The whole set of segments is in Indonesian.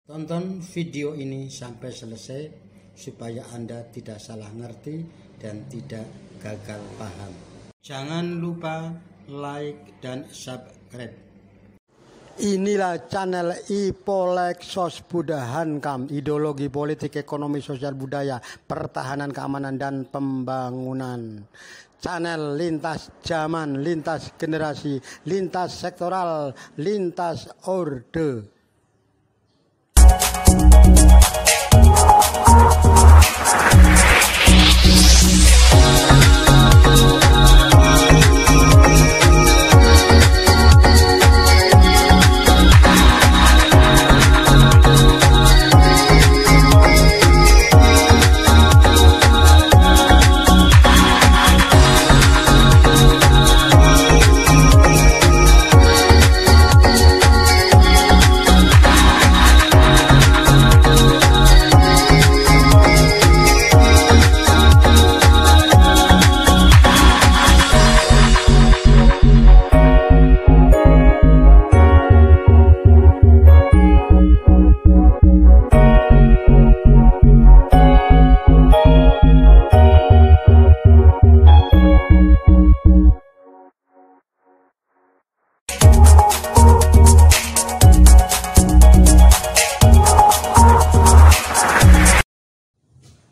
Tonton video ini sampai selesai supaya Anda tidak salah ngerti dan tidak gagal paham. Jangan lupa like dan subscribe. Inilah channel Ipolek Sos Buddha Hankam, ideologi politik, ekonomi, sosial, budaya, pertahanan, keamanan, dan pembangunan. Channel lintas zaman, lintas generasi, lintas sektoral, lintas orde.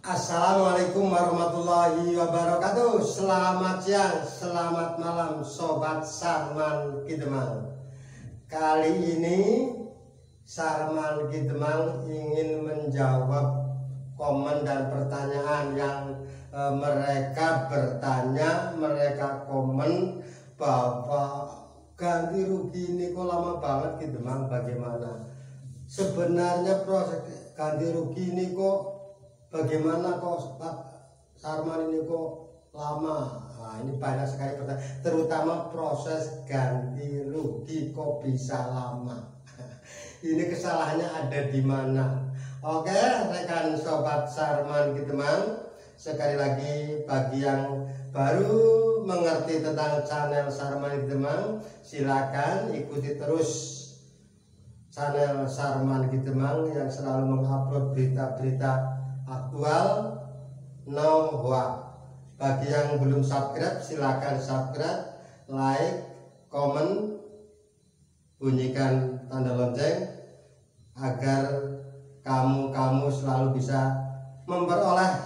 Assalamualaikum warahmatullahi wabarakatuh. Selamat siang, selamat malam Sobat Sarman Kidemang. Kali ini Sarman Kidemang ingin menjawab komen dan pertanyaan yang mereka bertanya, mereka komen bahwa ganti rugi ini kok lama banget Kidemang, bagaimana? Sebenarnya proses ganti rugi ini kok bagaimana kok Pak Sarman ini kok lama? Nah, ini banyak sekali pertanyaan, terutama proses ganti rugi kok bisa lama. Ini kesalahannya ada di mana? Oke, rekan Sobat Sarman Kidemang, sekali lagi bagi yang baru mengerti tentang channel Sarman Kidemang, silakan ikuti terus channel Sarman Kidemang yang selalu mengupload berita-berita aktual, no hoax. Bagi yang belum subscribe, silakan subscribe, like, komen, bunyikan tanda lonceng agar kamu selalu bisa memperoleh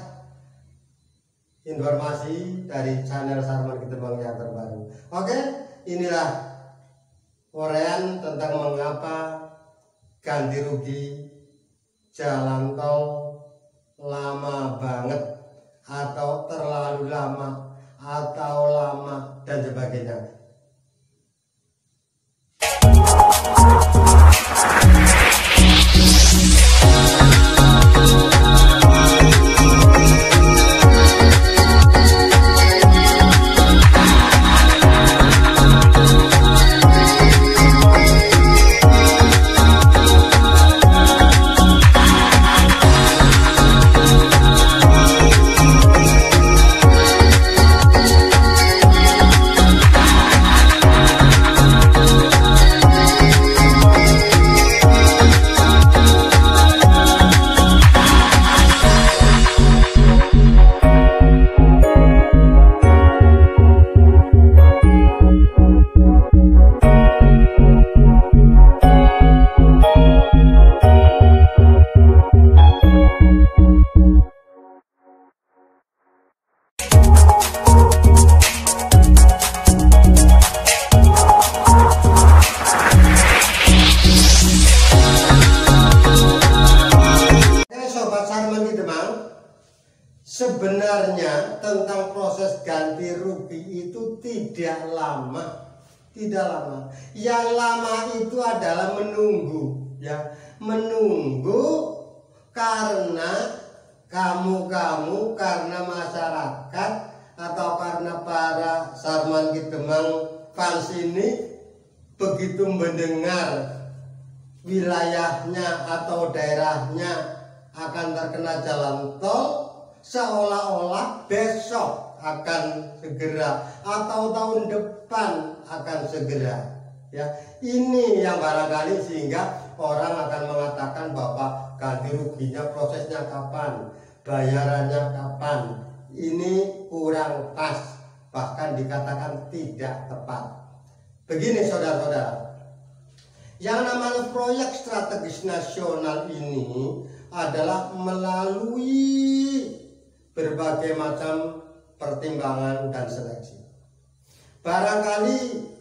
informasi dari channel Sarman Kidemang yang terbaru. Oke, inilah uraian tentang mengapa ganti rugi jalan tol lama banget, atau terlalu lama, atau lama, dan sebagainya. Sebenarnya tentang proses ganti rugi itu tidak lama. Yang lama itu adalah menunggu, ya. Menunggu karena karena masyarakat atau karena para Sarman Kidemang fans ini begitu mendengar wilayahnya atau daerahnya akan terkena jalan tol, seolah-olah besok akan segera atau tahun depan akan segera, ya. Ini yang barangkali sehingga orang akan mengatakan bahwa ganti ruginya prosesnya kapan, bayarannya kapan. Ini kurang pas, bahkan dikatakan tidak tepat. Begini saudara-saudara, yang namanya proyek strategis nasional ini adalah melalui berbagai macam pertimbangan dan seleksi. Barangkali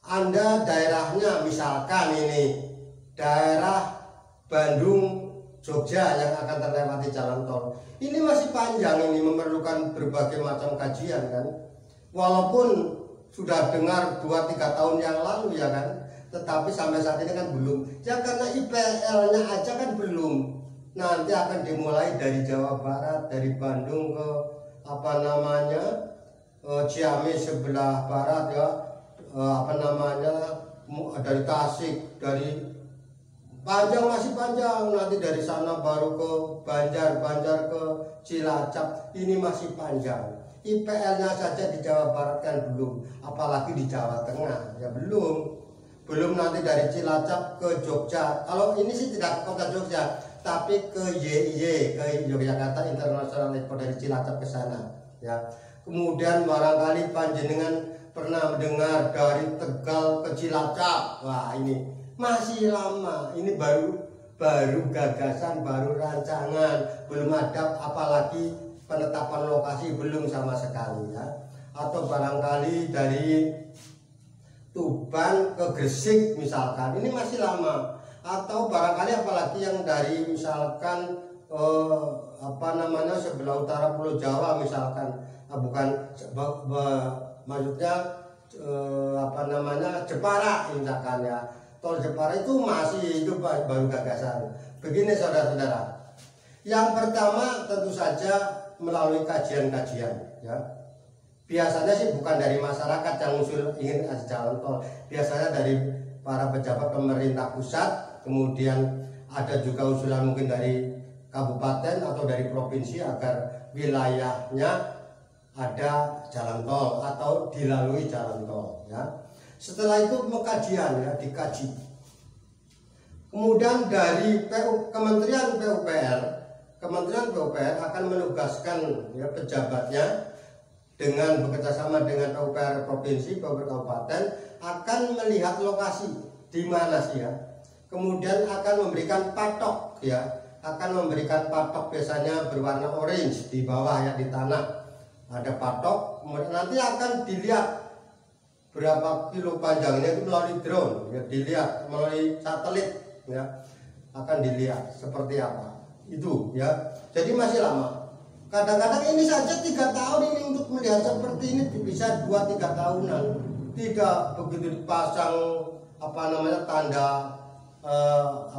Anda daerahnya, misalkan ini daerah Bandung Jogja yang akan terlewati jalan tol, ini masih panjang, ini memerlukan berbagai macam kajian kan. Walaupun sudah dengar 2-3 tahun yang lalu ya kan, tetapi sampai saat ini kan belum. Ya karena IPL-nya aja kan belum. Nanti akan dimulai dari Jawa Barat, dari Bandung ke Ciamis sebelah barat ya, dari Tasik, dari panjang, masih panjang. Nanti dari sana baru ke Banjar ke Cilacap, ini masih panjang. IPL-nya saja di Jawa Barat kan belum, apalagi di Jawa Tengah ya belum nanti dari Cilacap ke Jogja. Kalau ini sih tidak ke kota Jogja, tapi ke YIY, ke Yogyakarta International Airport, dari Cilacap ke sana ya. Kemudian barangkali panjenengan pernah mendengar dari Tegal ke Cilacap. Wah, ini masih lama. Ini baru gagasan, baru rancangan, belum ada, apalagi penetapan lokasi belum sama sekali ya. Atau barangkali dari Tuban ke Gresik misalkan, ini masih lama. Atau barangkali apalagi yang dari misalkan sebelah utara Pulau Jawa misalkan, maksudnya Jepara misalkan ya. Tol Jepara itu masih baru gagasan. Begini saudara-saudara, yang pertama tentu saja melalui kajian-kajian ya. Biasanya sih bukan dari masyarakat yang usul ingin ada jalan tol, biasanya dari para pejabat pemerintah pusat, kemudian ada juga usulan mungkin dari kabupaten atau dari provinsi agar wilayahnya ada jalan tol atau dilalui jalan tol ya. Setelah itu pengkajian ya, dikaji. Kemudian dari Kementerian PUPR akan menugaskan ya pejabatnya dengan bekerjasama dengan PUPR provinsi, PUPR kabupaten, akan melihat lokasi di mana sih ya. Kemudian akan memberikan patok ya, akan memberikan patok biasanya berwarna orange di bawah ya, di tanah ada patok. Kemudian nanti akan dilihat berapa kilo panjangnya itu melalui drone ya, dilihat melalui satelit ya, akan dilihat seperti apa itu ya. Jadi masih lama. Kadang-kadang ini saja 3 tahun ini untuk melihat seperti ini bisa 2-3 tahunan. Tidak begitu dipasang tanda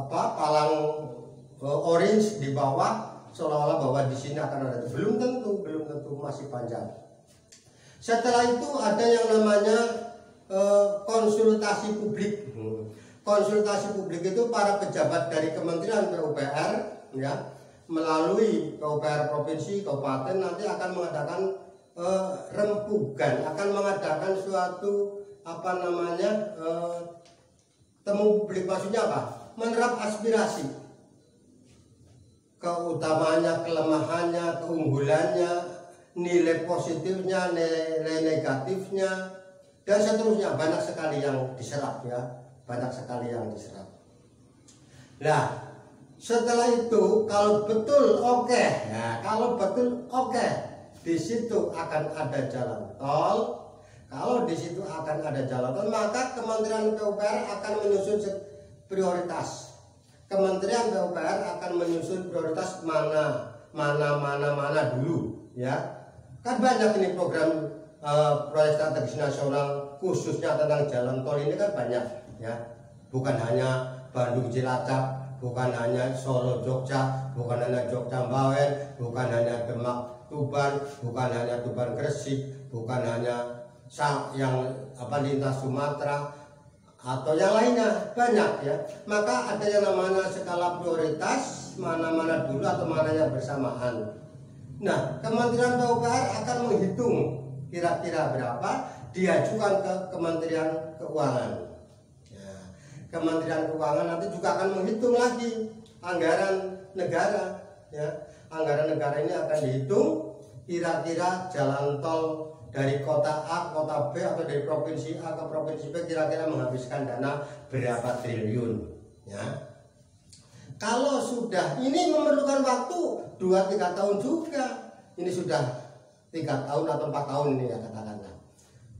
palang orange di bawah seolah-olah bahwa di sini akan ada. Belum tentu, masih panjang. Setelah itu ada yang namanya konsultasi publik. Konsultasi publik itu para pejabat dari Kementerian PUPR ya, melalui PUPR provinsi, kabupaten nanti akan mengadakan rempugan, akan mengadakan suatu temu publik. Maksudnya apa? Menerap aspirasi, keutamaannya, kelemahannya, keunggulannya, nilai positifnya, nilai negatifnya, dan seterusnya. Banyak sekali yang diserap ya, banyak sekali yang diserap. Nah, setelah itu kalau betul oke, di situ akan ada jalan tol. Kalau di situ akan ada jalan tol, maka Kementerian PUPR akan menyusun prioritas. Kementerian PUPR akan menyusun prioritas mana dulu ya. Kan banyak ini program proyek strategis nasional khususnya tentang jalan tol ini kan banyak ya. Bukan hanya Bandung Cilacap, bukan hanya Solo Jogja, bukan hanya Jogja Bawen, bukan hanya Demak Tuban, bukan hanya Tuban Gresik, bukan hanya yang lintas Sumatera atau yang lainnya, banyak ya. Maka ada yang namanya skala prioritas, mana dulu atau mana yang bersamaan. Nah, Kementerian PUPR akan menghitung kira-kira berapa, diajukan ke Kementerian Keuangan. Kementerian Keuangan nanti juga akan menghitung lagi anggaran negara, ya. Anggaran negara ini akan dihitung kira-kira jalan tol dari kota A, kota B atau dari provinsi A ke provinsi B kira-kira menghabiskan dana berapa triliun, ya. Kalau sudah ini memerlukan waktu 2-3 tahun juga. Ini sudah 3 tahun atau 4 tahun ini ya katakanlah.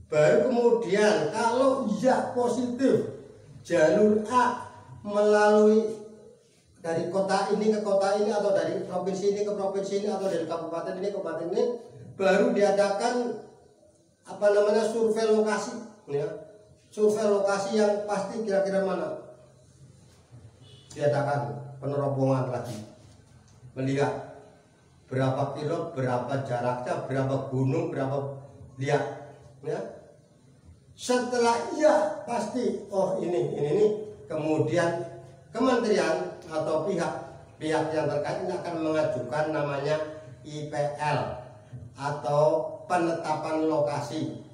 Baru kemudian kalau ya positif jalur A melalui dari kota ini ke kota ini atau dari provinsi ini ke provinsi ini atau dari kabupaten ini ke kabupaten ini, baru diadakan survei lokasi, ya. Survei lokasi yang pasti kira-kira mana diadakan penerobongan lagi, melihat berapa kilo, berapa jaraknya, berapa gunung, berapa lihat, ya. Setelah iya pasti, oh ini, kemudian kementerian atau pihak yang terkait ini akan mengajukan namanya IPL atau penetapan lokasi.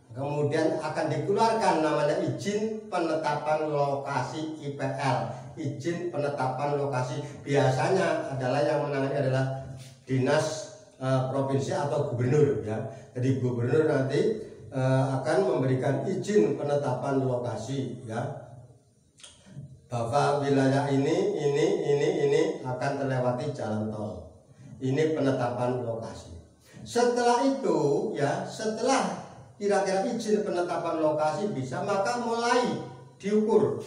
Kemudian akan dikeluarkan namanya izin penetapan lokasi IPL. Izin penetapan lokasi biasanya adalah yang menangani adalah dinas provinsi atau gubernur, ya. Jadi gubernur nanti akan memberikan izin penetapan lokasi, ya, bahwa wilayah ini akan terlewati jalan tol. Ini penetapan lokasi. Setelah itu, ya, setelah kira-kira izin penetapan lokasi bisa, maka mulai diukur,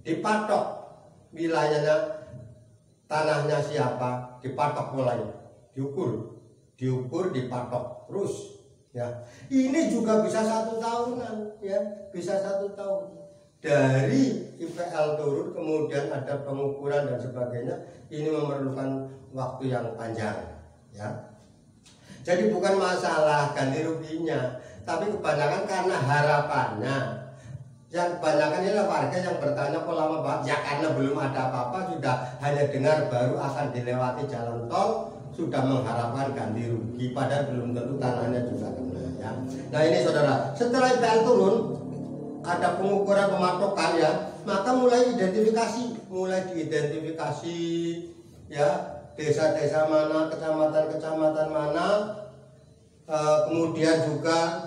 dipatok wilayahnya, tanahnya siapa, dipatok, mulai diukur, dipatok terus, ya. Ini juga bisa 1 tahunan, ya, bisa 1 tahun. Dari IPL turun kemudian ada pengukuran dan sebagainya, ini memerlukan waktu yang panjang, ya. Jadi bukan masalah ganti ruginya, tapi kebanyakan karena harapannya. Yang kebanyakan inilah warga yang bertanya kok lama banget, ya karena belum ada apa-apa, sudah hanya dengar baru akan dilewati jalan tol, sudah mengharapkan ganti rugi, padahal belum tentu tanahnya juga kena, ya. Nah ini saudara, setelah IPL turun, ada pengukuran pematokan, ya, maka mulai diidentifikasi, ya, desa-desa mana, kecamatan-kecamatan mana, kemudian juga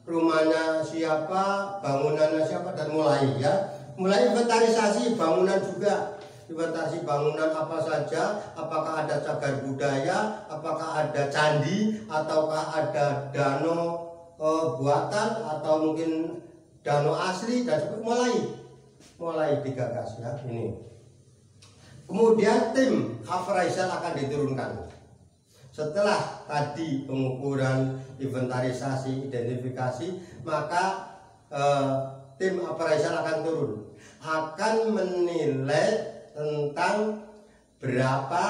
rumahnya siapa, bangunannya siapa, dan mulai inventarisasi bangunan juga, inventarisasi bangunan apa saja, apakah ada cagar budaya, apakah ada candi, ataukah ada danau buatan atau mungkin danau asli, dan mulai digagas, ya, ini. Kemudian tim appraisal akan diturunkan. Setelah tadi pengukuran, inventarisasi, identifikasi, maka tim appraisal akan turun, akan menilai tentang berapa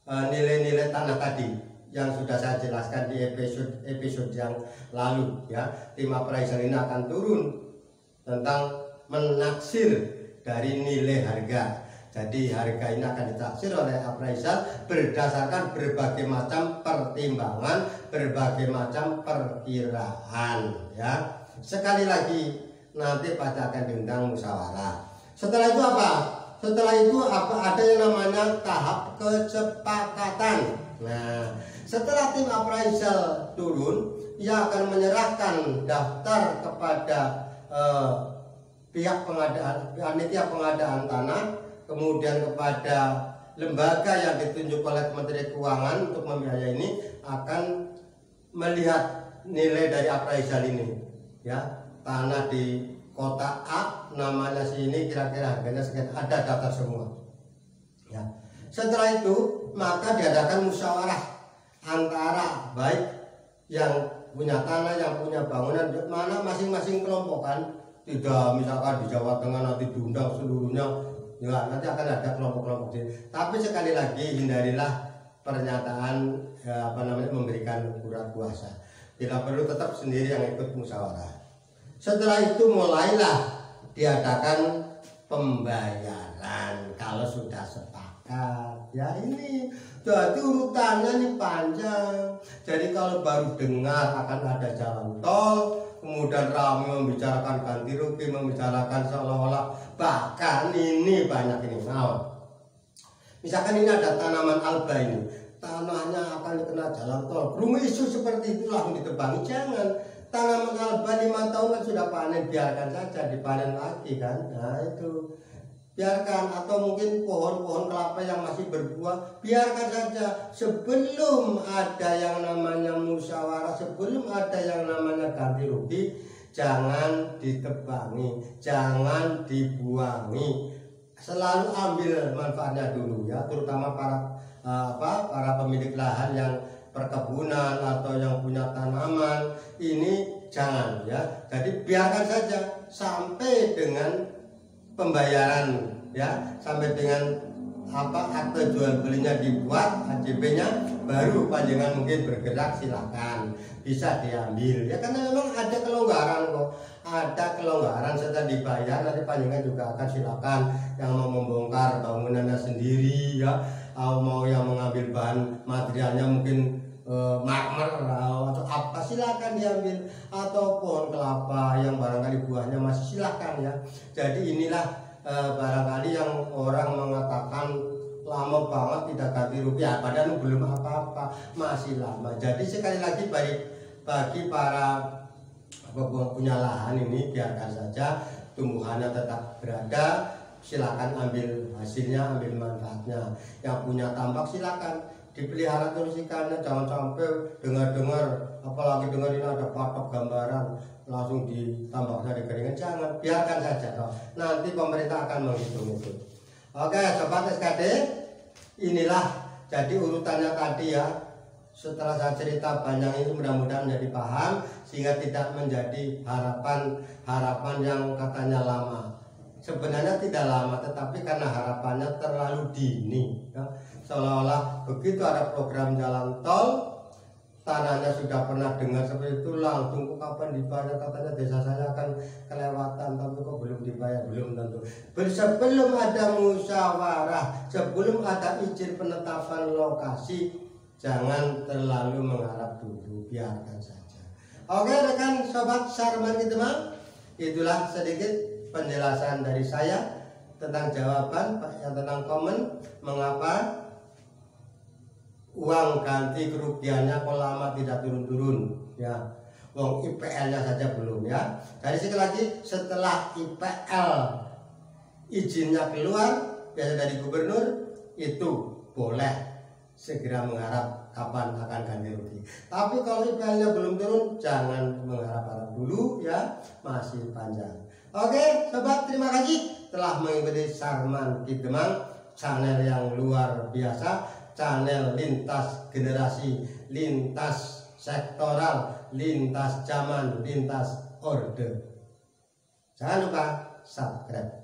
nilai-nilai tanah tadi yang sudah saya jelaskan di episode yang lalu, ya. Tim appraisal ini akan turun tentang menaksir dari nilai harga. Jadi harga ini akan ditaksir oleh appraisal berdasarkan berbagai macam pertimbangan, berbagai macam perkiraan, ya. Sekali lagi nanti pasti akan diundang musyawarah. Setelah itu apa? Setelah itu ada yang namanya tahap kesepakatan. Nah, setelah tim appraisal turun, ia akan menyerahkan daftar kepada pihak pengadaan, panitia pengadaan tanah, kemudian kepada lembaga yang ditunjuk oleh Kementerian Keuangan untuk membiayai ini, akan melihat nilai dari appraisal ini, ya. Tanah di kota A namanya sini kira-kira harganya sekian, ada daftar semua, ya. Setelah itu maka diadakan musyawarah antara baik yang punya tanah, yang punya bangunan, mana masing-masing kelompok, kan. Tidak misalkan di Jawa Tengah nanti diundang seluruhnya, ya, nanti akan ada kelompok-kelompok sini. Tapi sekali lagi hindarilah pernyataan memberikan urat kuasa. Tidak perlu, tetap sendiri yang ikut musyawarah. Setelah itu mulailah diadakan pembayaran kalau sudah sepakat. Ya ini jadi urutannya ini panjang. Jadi kalau baru dengar akan ada jalan tol, kemudian ramai membicarakan ganti rugi, membicarakan seolah-olah bahkan ini banyak ini. Nah, misalkan ini ada tanaman alba ini, tanahnya akan dikena jalan tol. Belum isu seperti itu langsung ditebangi, jangan. Tanaman alba 5 tahun kan sudah panen, biarkan saja dipanen lagi kan. Nah itu biarkan, atau mungkin pohon-pohon kelapa yang masih berbuah, biarkan saja sebelum ada yang namanya musyawarah, sebelum ada yang namanya ganti rugi, jangan ditebangi, jangan dibuangi, selalu ambil manfaatnya dulu ya, terutama para pemilik lahan yang perkebunan atau yang punya tanaman ini jangan ya. Jadi biarkan saja sampai dengan pembayaran ya, sampai dengan akte jual belinya dibuat, AJB-nya, baru panjenengan mungkin bergerak, silakan bisa diambil ya, karena memang ada kelonggaran kok, ada kelonggaran setelah dibayar. Nanti panjenengan juga akan silakan yang mau membongkar bangunannya sendiri ya, mau yang mengambil bahan materialnya mungkin marmer atau apa, silakan diambil, atau pohon kelapa yang barangkali buahnya masih, silakan ya. Jadi inilah barangkali yang orang mengatakan lama banget tidak ganti rugi ya, padahal belum apa-apa, masih lama. Jadi sekali lagi bagi para punya lahan ini, biarkan saja tumbuhannya tetap berada, silakan ambil hasilnya, ambil manfaatnya. Yang punya tambak silakan dipelihara terus ikannya, jangan sampai dengar-dengar, apalagi dengar ini ada patok gambaran langsung ditambaknya dikeringin, jangan, biarkan saja toh. Nanti pemerintah akan menghitung itu. Oke sobat SKD, inilah jadi urutannya tadi ya. Setelah saya cerita panjang itu, mudah-mudahan menjadi paham sehingga tidak menjadi harapan yang katanya lama. Sebenarnya tidak lama, tetapi karena harapannya terlalu dini ya. Seolah-olah begitu ada program jalan tol, tanahnya sudah pernah dengar seperti itu, langsung kapan dibayar, katanya desa saya akan kelewatan, tapi kok belum dibayar, belum tentu. Sebelum ada musyawarah, sebelum ada izin penetapan lokasi, jangan terlalu mengharap dulu, biarkan saja. Oke rekan sobat Sarman Kidemang, itulah sedikit penjelasan dari saya tentang jawaban yang tentang komen mengapa uang ganti kerugiannya kok lama tidak turun-turun ya. Wong IPL-nya saja belum ya. Jadi sekali lagi, setelah IPL izinnya keluar biasa dari gubernur, itu boleh segera mengharap kapan akan ganti rugi. Tapi kalau IPL-nya belum turun, jangan mengharap-harap dulu ya, masih panjang. Oke sobat, terima kasih telah mengikuti Sarman Kidemang, channel yang luar biasa, channel lintas generasi, lintas sektoral, lintas zaman, lintas orde. Jangan lupa subscribe.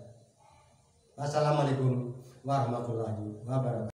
Wassalamualaikum warahmatullahi wabarakatuh.